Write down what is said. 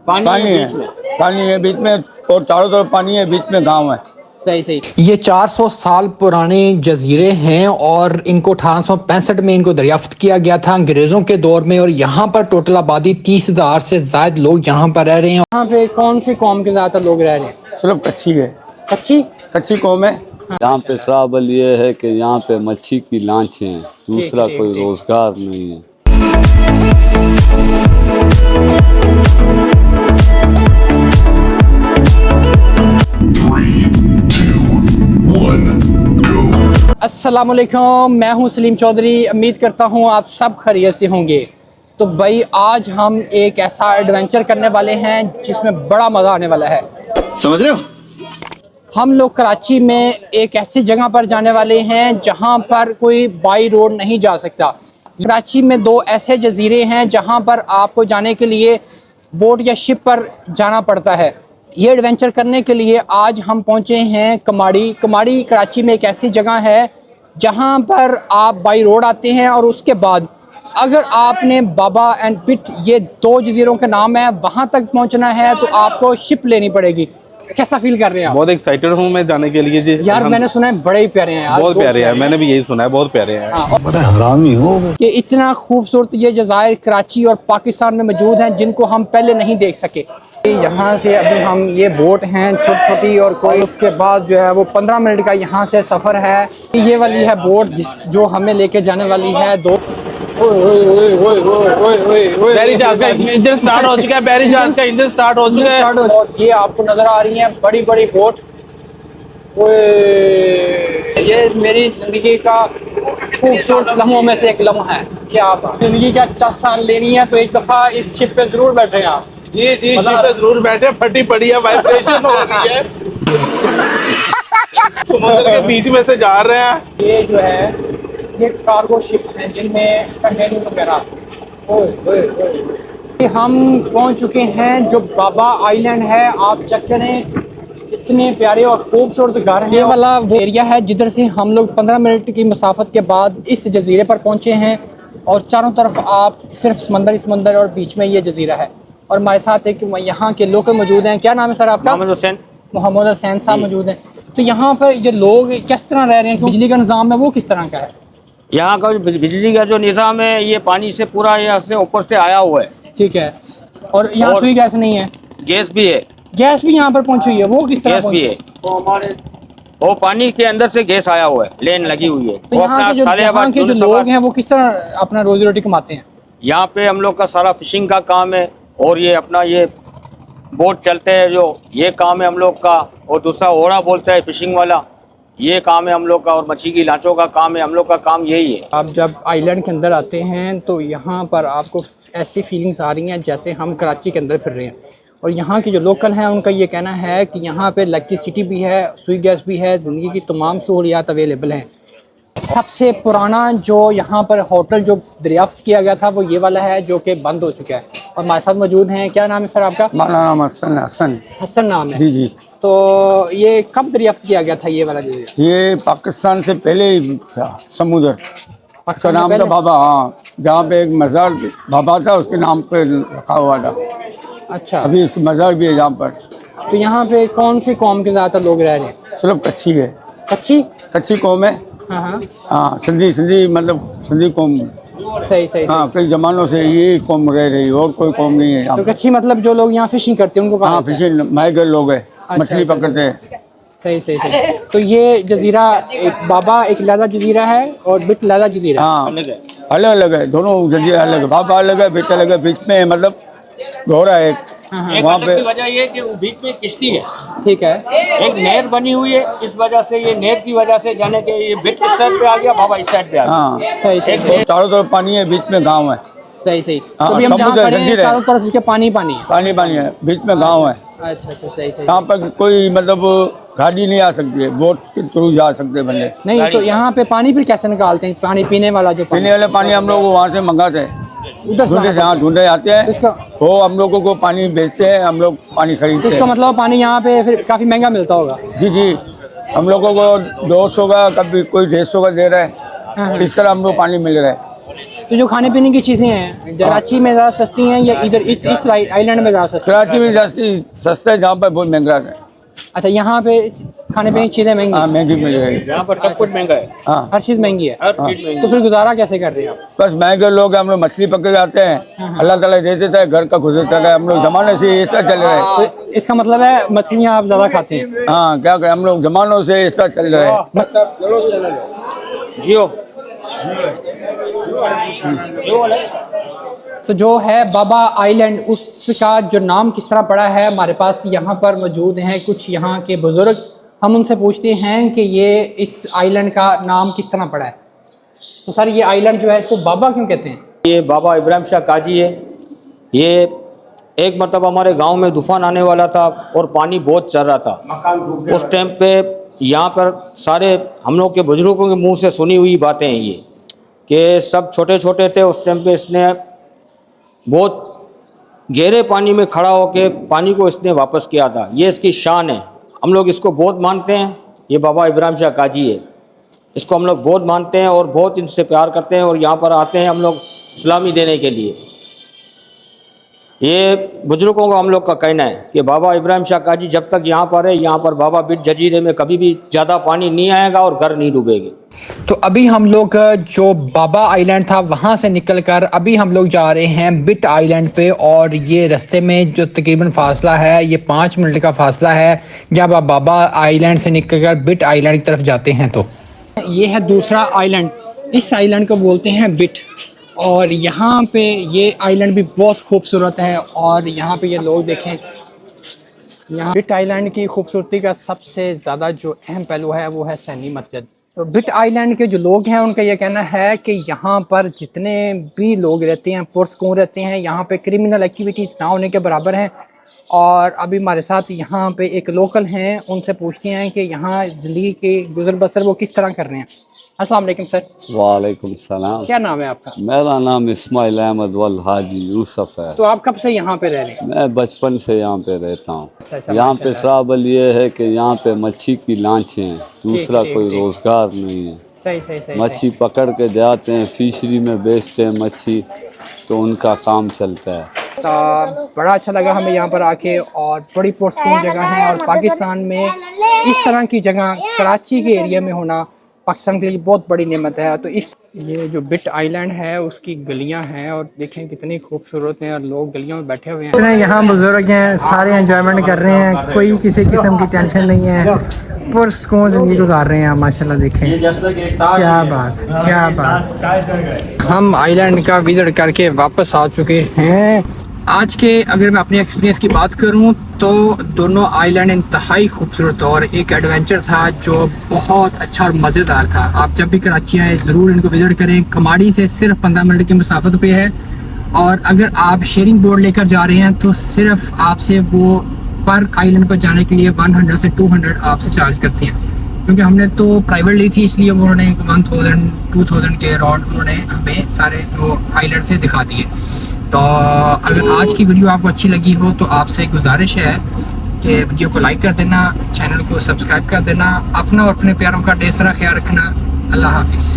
पानी है, पानी है बीच में और चारों तरफ पानी है, बीच में गांव है। सही सही। ये 400 साल पुराने जजीरे हैं और इनको 1865 में इनको दरियाफ्त किया गया था अंग्रेजों के दौर में, और यहाँ पर टोटल आबादी 30,000 से ज्यादा लोग यहाँ पर रह रहे हैं। यहाँ पे कौन सी कौम के ज्यादातर लोग रह रहे हैं? सिर्फ कच्ची है, कच्ची कौम है। यहाँ पे ट्रबल ये है कि यहाँ पे मच्छी की लांचें हैं, दूसरा कोई रोजगार नहीं है। अस्सलाम वालेकुम, मैं हूं सलीम चौधरी। उम्मीद करता हूं आप सब खैरियत से होंगे। तो भाई आज हम एक ऐसा एडवेंचर करने वाले हैं जिसमें बड़ा मज़ा आने वाला है। समझ रहे हो? हम लोग कराची में एक ऐसी जगह पर जाने वाले हैं जहां पर कोई बाई रोड नहीं जा सकता। कराची में दो ऐसे जजीरे हैं जहां पर आपको जाने के लिए बोट या शिप पर जाना पड़ता है। ये एडवेंचर करने के लिए आज हम पहुंचे हैं कमाड़ी। कमाड़ी कराची में एक ऐसी जगह है जहां पर आप बाई रोड आते हैं और उसके बाद अगर आपने बाबा एंड पिट, ये दो जजीरों के नाम है, वहां तक पहुंचना है तो आपको शिप लेनी पड़ेगी। कैसा फील कर रहे हैं आप? बहुत एक्साइटेड हूँ मैं जाने के लिए जी। यार मैंने सुना है बड़े ही प्यारे हैं यार। बहुत प्यारे हैं, मैंने भी यही सुना है, बहुत प्यारे हैं। बड़ा हरामी हो कि इतना खूबसूरत ये जज़ायर कराची और पाकिस्तान में मौजूद हैं जिनको हम पहले नहीं देख सके। यहाँ से अभी हम ये बोट हैं छोटी छोटी, और कोई उसके बाद जो है वो 15 मिनट का यहाँ से सफ़र है। ये वाली है बोट जो हमें लेके जाने वाली है। दो बैरी जहाज का इंजन स्टार्ट हो चुका है, बैरी जहाज का इंजन स्टार्ट हो चुका है। और ये आपको नजर आ रही है बड़ी बड़ी बोट। ये मेरी जिंदगी का खूबसूरत लम्हों में से एक लम्हा है। क्या आप जिंदगी का 50 साल लेनी है तो एक दफा इस शिप पे जरूर बैठे हैं आप। जी जी, शिप पे जरूर बैठे, फटी पड़ी है, वाइब्रेशन हो रही है। समुद्र के बीच में से जा रहे हैं। ये जो है ये कार्गो शिप है जिनमें कंटेनर वगैरह। हम पहुंच चुके हैं जो बाबा आइलैंड है। आप चेक करें इतने प्यारे और खूबसूरत घर हैं। ये वाला वो एरिया है जिधर से हम लोग 15 मिनट की मसाफत के बाद इस जजीरे पर पहुंचे हैं, और चारों तरफ आप सिर्फ समंदर और बीच में ये जजीरा है। और हमारे साथ एक यहाँ के लोकल मौजूद हैं। क्या नाम है सर आपका? मोहम्मद हुसैन साहब मौजूद हैं। तो यहाँ पर ये लोग किस तरह रह रहे हैं? बिजली का निज़ाम है वो किस तरह का है? यहाँ का बिजली का जो निज़ाम है ये पानी से पूरा यहाँ से ऊपर से आया हुआ है। ठीक है। और यहाँ सुई गैस नहीं है? गैस भी है। गैस भी यहाँ पर पहुँची हुई है, वो किस तरह? गैस भी है, तो हमारे वो पानी के अंदर से गैस आया हुआ है, लेन लगी हुई है। तो यहाँ के जो लोग हैं वो किस तरह अपना रोजी रोटी कमाते हैं? यहाँ पे हम लोग का सारा फिशिंग का काम है, और ये अपना ये बोट चलते हैं जो ये काम है हम लोग का, और दूसरा ओड़ा बोलता है फिशिंग वाला, ये काम है हम लोग का, और मच्छी की लांचों का काम है हम लोग का। काम यही है। आप जब आइलैंड के अंदर आते हैं तो यहाँ पर आपको ऐसी फीलिंग्स आ रही हैं जैसे हम कराची के अंदर फिर रहे हैं। और यहाँ के जो लोकल हैं उनका ये कहना है कि यहाँ पे इलेक्ट्रिसिटी भी है, सुई गैस भी है, ज़िंदगी की तमाम सहूलियात अवेलेबल हैं। सबसे पुराना जो यहाँ पर होटल जो दरियाफ्त किया गया था वो ये वाला है जो कि बंद हो चुका है। और हमारे साथ मौजूद हैं। क्या नाम है सर आपका? मेरा नाम हसन। हसन नाम है जी जी। तो ये कब दरियाफ्त किया गया था ये वाला जजीरा? ये पाकिस्तान से पहले ही था समुद्र का नाम था बाबा। हाँ, जहाँ पे एक मज़ार बाबा था उसके नाम पे रखा हुआ था। अच्छा। अभी उसकी मज़ार भी है यहाँ पर। तो यहाँ पे कौन सी कौम के ज़्यादातर लोग रह रहे हैं? सिर्फ कच्ची है, कच्ची कौम है। हाँ हाँ, सिंधी मतलब सिंधी कौम। सही। हाँ, कई जमानों से ये कौम रह रही, और कोई कौम नहीं है यहाँ। तो कच्ची मतलब जो लोग यहाँ फिशिंग करते हैं उनको? हाँ, फिशिंग माइगर लोग हैं, मछली पकड़ते हैं। सही। तो ये जजीरा एक बाबा एक लादा जजीरा है और बिट लादा जजीरा। हाँ, अलग अलग है, दोनों जजीरा अलग है। बाबा अलग है, बिट अलग है, बीच में मतलब दोहरा है। वहाँ पे वजह ये कि बीच में किश्ती है, ठीक है, एक नहर बनी हुई है, इस वजह से ये नहर की वजह से जाने के ये बिट इस साइड पे आ गया, बाबा इस साइड पे आ गया। हाँ, सही। चारों तरफ पानी है, बीच में गांव है। सही। हाँ, तो अभी हम जहाँ खड़े हैं चारों तरफ इसके पानी है। पानी है, बीच में गांव है। अच्छा सही। यहाँ पर कोई मतलब गाड़ी नहीं आ सकती है, बोट के थ्रू जा सकते बंदे। नहीं तो यहाँ पे पानी फिर कैसे निकालते हैं? पानी पीने वाला जो पीने वाला पानी हम लोग वहाँ से मंगाते हैं, उधर ढूंढे से। हाँ, ढूंढे आते हैं, वो हम लोगों को पानी बेचते हैं, हम लोग पानी खरीदते हैं। इसका मतलब पानी यहाँ पे फिर काफी महंगा मिलता होगा? जी, हम लोगों को 200 का, कभी कोई 150 का दे रहा है। इस तरह हम लोग पानी मिल रहा है। तो जो खाने पीने की चीज़ें हैं कराची में ज़्यादा सस्ती हैं या इधर इस आइलैंड में ज़्यादा सस्ती? कराची में सस्ता है, जहाँ पर बहुत महंगा है। अच्छा, यहाँ पे खाने पीने की चीज़ें महंगी हाँ, महंगी मिल रही है। यहाँ पर सब कुछ महंगा है, हाँ, हर चीज़ महंगी है। हर चीज महंगी तो फिर गुजारा कैसे कर रहे हैं आप? बस महंगे लोग हैं, हम लोग मछली पकड़ जाते हैं, अल्लाह ताला दे देता है, घर का गुजरता है। हम लोग जमाने से ऐसा चल रहा है। तो इसका मतलब है मछलियाँ आप ज़्यादा खाते हैं? हाँ, क्या करें, हम लोग जमानों से ऐसा चल रहा है। जियो। तो जो है बाबा आइलैंड, उसका जो नाम किस तरह पड़ा है, हमारे पास यहाँ पर मौजूद हैं कुछ यहाँ के बुज़ुर्ग। हम उनसे पूछते हैं कि ये इस आइलैंड का नाम किस तरह पड़ा है। तो सर, ये आइलैंड जो है इसको बाबा क्यों कहते हैं? ये बाबा इब्राहिम शाह काजी है। ये एक मतलब हमारे गांव में तूफान आने वाला था और पानी बहुत चल रहा था। उस टाइम पे यहाँ पर सारे हम लोग के बुजुर्गों के मुंह से सुनी हुई बातें हैं ये, कि सब छोटे छोटे थे उस टाइम पे। इसने बहुत गहरे पानी में खड़ा होकर पानी को इसने वापस किया था। ये इसकी शान है, हम लोग इसको बहुत मानते हैं। ये बाबा इब्राहिम शाह काजी है, इसको हम लोग बहुत मानते हैं और बहुत इनसे प्यार करते हैं। और यहाँ पर आते हैं हम लोग सलामी देने के लिए। ये बुजुर्गों का हम लोग का कहना है कि बाबा इब्राहिम शाह काजी जब तक यहाँ पर है, यहाँ पर बाबा बिट जजीरे में कभी भी ज़्यादा पानी नहीं आएगा और घर नहीं डूबेगी। तो अभी हम लोग जो बाबा आइलैंड था वहां से निकलकर अभी हम लोग जा रहे हैं बिट आइलैंड पे। और ये रास्ते में जो तकरीबन फासला है ये 5 मिनट का फासला है जब आप बाबा आइलैंड से निकलकर बिट आइलैंड की तरफ जाते हैं। तो ये है दूसरा आइलैंड, इस आइलैंड को बोलते हैं बिट। और यहाँ पे ये आइलैंड भी बहुत खूबसूरत है। और यहाँ पे ये लोग देखें, यहाँ बिट आइलैंड की खूबसूरती का सबसे ज़्यादा जो अहम पहलू है वो है सैनी मस्जिद। तो बिट आइलैंड के जो लोग हैं उनका ये कहना है कि यहाँ पर जितने भी लोग रहते हैं पुरसकून रहते हैं, यहाँ पे क्रिमिनल एक्टिविटीज़ ना होने के बराबर हैं। और अभी हमारे साथ यहाँ पे एक लोकल हैं, उनसे पूछते हैं कि यहाँ ज़िंदगी के गुजर बसर वो किस तरह कर रहे हैं। अस्सलाम वालेकुम सर। वालेकुम सलाम। क्या नाम है आपका? मेरा नाम इस्माइल अहमद वल हाजी यूसुफ है। तो आप कब से यहाँ पे रह रहे हैं? मैं बचपन से यहाँ पे रहता हूँ। अच्छा, यहाँ पे ट्रैवल ये है कि यहाँ पे मच्छी की लांचें हैं, दूसरा कोई रोजगार नहीं है। सही मच्छी पकड़ के जाते हैं, फिशरी में बेचते हैं मच्छी, तो उनका काम चलता है। तो बड़ा अच्छा लगा हमें यहाँ पर आके, और बड़ी पुरसकून जगह है। और पाकिस्तान में इस तरह की जगह कराची के एरिया में होना पाकिस्तान के लिए बहुत बड़ी नेमत है। तो इस ये जो बिट आइलैंड है उसकी गलियां हैं और देखें कितनी खूबसूरत हैं, और लोग गलियों में बैठे हुए हैं। यहाँ बुजुर्ग हैं, सारे एंजॉयमेंट कर रहे हैं, कोई किसी किस्म की टेंशन नहीं है, पुरसकून ज़िंदगी गुजार रहे हैं माशाल्लाह। देखें क्या बात। हम आइलैंड का विजिट करके वापस आ चुके हैं। आज के अगर मैं अपने एक्सपीरियंस की बात करूं तो दोनों आइलैंड इंतहाई खूबसूरत और एक एडवेंचर था जो बहुत अच्छा और मज़ेदार था। आप जब भी कराची आए ज़रूर इनको विज़िट करें। कमाड़ी से सिर्फ 15 मिनट की मुसाफत पे है। और अगर आप शेयरिंग बोर्ड लेकर जा रहे हैं तो सिर्फ आपसे वो पर आइलैंड पर जाने के लिए 100 से 200 आपसे चार्ज करती हैं, क्योंकि हमने तो प्राइवेट ली थी, इसलिए उन्होंने 1000-2000 के अराउंड उन्होंने हमें सारे जो आइलैंड से दिखा दिए। तो अगर आज की वीडियो आपको अच्छी लगी हो तो आपसे गुजारिश है कि वीडियो को लाइक कर देना, चैनल को सब्सक्राइब कर देना, अपना और अपने प्यारों का ढेर सारा ख्याल रखना। अल्लाह हाफिज़।